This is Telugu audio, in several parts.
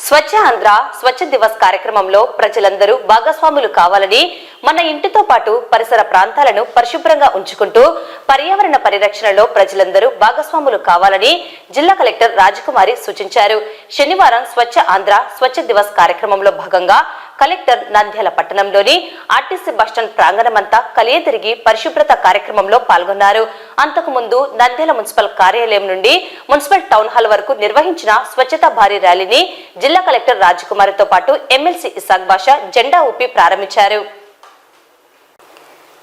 స్వచ్ఛ ఆంధ్ర స్వచ్ఛ దివస్ కార్యక్రమంలో ప్రజలందరూ భాగస్వాములు కావాలని, మన ఇంటితో పాటు పరిసర ప్రాంతాలను పరిశుభ్రంగా ఉంచుకుంటూ పర్యావరణ పరిరక్షణలో ప్రజలందరూ భాగస్వాములు కావాలని జిల్లా కలెక్టర్ రాజకుమారి సూచించారు. శనివారం స్వచ్ఛ ఆంధ్ర స్వచ్ఛ దివస్ కార్యక్రమంలో భాగంగా కలెక్టర్ నంద్యాల పట్టణంలోని ఆర్టీసీ బస్టాండ్ ప్రాంగణమంతా కలియతిరిగి పరిశుభ్రత కార్యక్రమంలో పాల్గొన్నారు. అంతకు ముందు నంద్యాల మున్సిపల్ కార్యాలయం నుండి మున్సిపల్ టౌన్ హాల్ వరకు నిర్వహించిన స్వచ్ఛతా భారీ ర్యాలీని జిల్లా కలెక్టర్ రాజకుమారితో పాటు ఎమ్మెల్సీ ఇసాక్ బాషా జెండా ఊపి ప్రారంభించారు.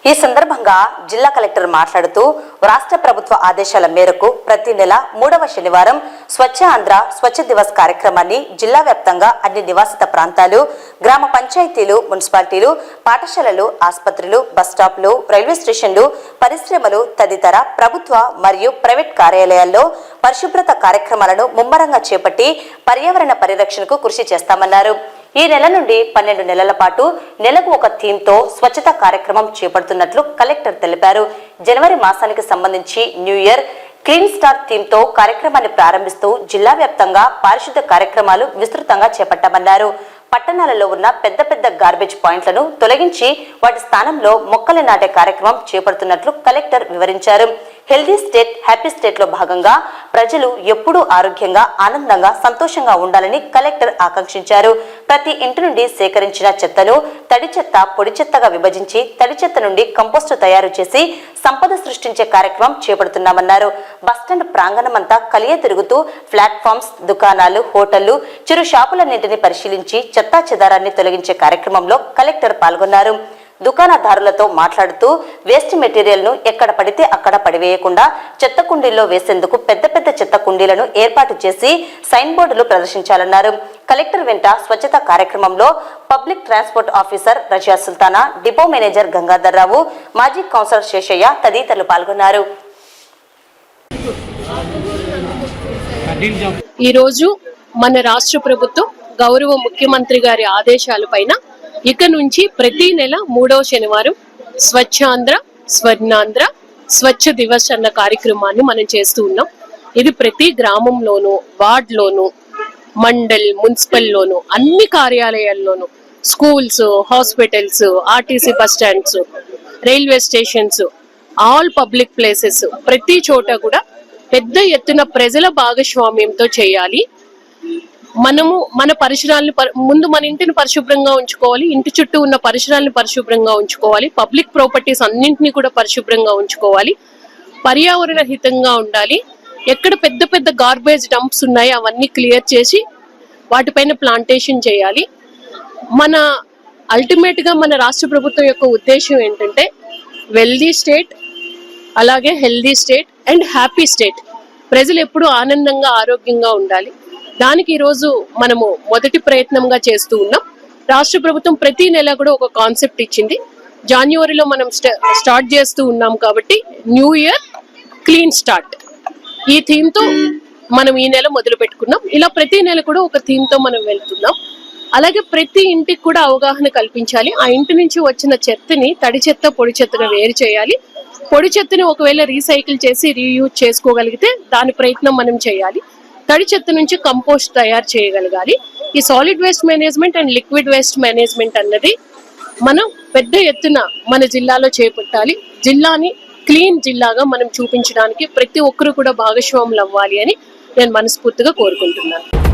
ఈ సందర్భంగా జిల్లా కలెక్టర్ మాట్లాడుతూ రాష్ట్ర ప్రభుత్వ ఆదేశాల మేరకు ప్రతి నెల 3వ శనివారం స్వచ్ఛ ఆంధ్ర స్వచ్ఛ దివస్ కార్యక్రమాన్ని జిల్లా వ్యాప్తంగా అన్ని నివాసిత ప్రాంతాలు, గ్రామ పంచాయతీలు, మున్సిపాలిటీలు, పాఠశాలలు, ఆసుపత్రులు, బస్టాప్లు, రైల్వే స్టేషన్లు, పరిశ్రమలు తదితర ప్రభుత్వ మరియు ప్రైవేట్ కార్యాలయాల్లో పరిశుభ్రత కార్యక్రమాలను ముమ్మరంగా చేపట్టి పర్యావరణ పరిరక్షణకు కృషి చేస్తామన్నారు. ఈ నెల నుండి 12 నెలల పాటు నెలకు ఒక థీమ్తో స్వచ్ఛత కార్యక్రమం చేపడుతున్నట్లు కలెక్టర్ తెలిపారు. జనవరి మాసానికి సంబంధించి న్యూ ఇయర్ క్లీన్ స్టార్ థీమ్తో కార్యక్రమాన్ని ప్రారంభిస్తూ జిల్లా వ్యాప్తంగా పారిశుద్ధ కార్యక్రమాలు విస్తృతంగా చేపట్టామన్నారు. పట్టణాలలో ఉన్న పెద్ద పెద్ద గార్బేజ్ పాయింట్లను తొలగించి వాటి స్థానంలో మొక్కలు నాటే కార్యక్రమం చేపడుతున్నట్లు కలెక్టర్ వివరించారు. హెల్దీ స్టేట్ హ్యాపీ స్టేట్ లో భాగంగా ప్రజలు ఎప్పుడూ ఆరోగ్యంగా, ఆనందంగా, సంతోషంగా ఉండాలని కలెక్టర్ ఆకాంక్షించారు. ప్రతి ఇంటి నుండి సేకరించిన చెత్తను తడి చెత్త, పొడి చెత్తగా విభజించి తడి చెత్త నుండి కంపోస్టు తయారు చేసి సంపద సృష్టించే కార్యక్రమం చేపడుతున్నామన్నారు. బస్టాండ్ ప్రాంగణమంతా కలియ తిరుగుతూ ప్లాట్ఫామ్స్, దుకాణాలు, హోటళ్లు, చిరు షాపులన్నింటినీ పరిశీలించి చెత్తా చెదారాన్ని తొలగించే కార్యక్రమంలో కలెక్టర్ పాల్గొన్నారు. దుకాణదారులతో మాట్లాడుతూ వేస్ట్ మెటీరియల్ ను ఎక్కడ పడితే అక్కడ పడివేయకుండా చెత్త కుండీల్లో వేసేందుకు పెద్ద పెద్ద చెత్త కుండీలను ఏర్పాటు చేసి సైన్ బోర్డులు ప్రదర్శించాలన్నారు. కలెక్టర్ వెంట స్వచ్ఛత కార్యక్రమంలో public transport officer Razia Sultana, depot manager Gangadhar Rao, మాజీ కౌన్సిలర్ శేషయ్య తదితరులు పాల్గొన్నారు. ఈరోజు మన రాష్ట్ర ప్రభుత్వం గౌరవ ముఖ్యమంత్రి గారి ఆదేశాల పైన ఇక నుంచి ప్రతి నెల 3వ శనివారం స్వచ్ఛాంధ్ర స్వర్ణాంధ్ర స్వచ్ఛ దివస్ అన్న కార్యక్రమాన్ని మనం చేస్తూ ఉన్నాం. ఇది ప్రతి గ్రామంలోనూ, వార్డులోనూ, మండల్, మున్సిపల్లోనూ, అన్ని కార్యాలయాల్లోనూ, schools, hospitals, RTC bus stands, railway stations, all public places ప్రతి చోట కూడా పెద్ద ఎత్తున ప్రజల భాగస్వామ్యంతో చేయాలి. మనము మన పరిసరాలను ముందు మన ఇంటిని పరిశుభ్రంగా ఉంచుకోవాలి, ఇంటి చుట్టూ ఉన్న పరిసరాలను పరిశుభ్రంగా ఉంచుకోవాలి, పబ్లిక్ ప్రాపర్టీస్ అన్నింటినీ కూడా పరిశుభ్రంగా ఉంచుకోవాలి, పర్యావరణ హితంగా ఉండాలి. ఎక్కడ పెద్ద పెద్ద గార్బేజ్ డంప్స్ ఉన్నాయో అవన్నీ క్లియర్ చేసి వాటిపైన ప్లాంటేషన్ చేయాలి. మన అల్టిమేట్ గా మన రాష్ట్ర ప్రభుత్వం యొక్క ఉద్దేశం ఏంటంటే వెల్దీ స్టేట్, అలాగే healthy state and happy state. ప్రజలు ఎప్పుడూ ఆనందంగా, ఆరోగ్యంగా ఉండాలి. దానికి ఈరోజు మనము మొదటి ప్రయత్నంగా చేస్తూ ఉన్నాం. రాష్ట్ర ప్రభుత్వం ప్రతి నెల కూడా ఒక కాన్సెప్ట్ ఇచ్చింది. జనవరిలో మనం స్టార్ట్ చేస్తూ ఉన్నాం కాబట్టి న్యూ ఇయర్ క్లీన్ స్టార్ట్ ఈ థీమ్ తో మనం ఈ నెల మొదలు పెట్టుకున్నాం. ఇలా ప్రతి నెల కూడా ఒక థీమ్ తో మనం వెళ్తున్నాం. అలాగే ప్రతి ఇంటికి కూడా అవగాహన కల్పించాలి. ఆ ఇంటి నుంచి వచ్చిన చెత్తని తడి చెత్త, పొడి చెత్తగా వేరు చేయాలి. పొడి చెత్తని ఒకవేళ రీసైకిల్ చేసి రీయూజ్ చేసుకోగలిగితే దాని ప్రయత్నం మనం చేయాలి. తడి చెత్త నుంచి కంపోస్ట్ తయారు చేయగలగాలి. ఈ solid waste management and liquid waste management అన్నది మనం పెద్ద ఎత్తున మన జిల్లాలో చేపట్టాలి. జిల్లాని క్లీన్ జిల్లాగా మనం చూపించడానికి ప్రతి ఒక్కరు కూడా భాగస్వాములు అవ్వాలి అని నేను మనస్ఫూర్తిగా కోరుకుంటున్నాను.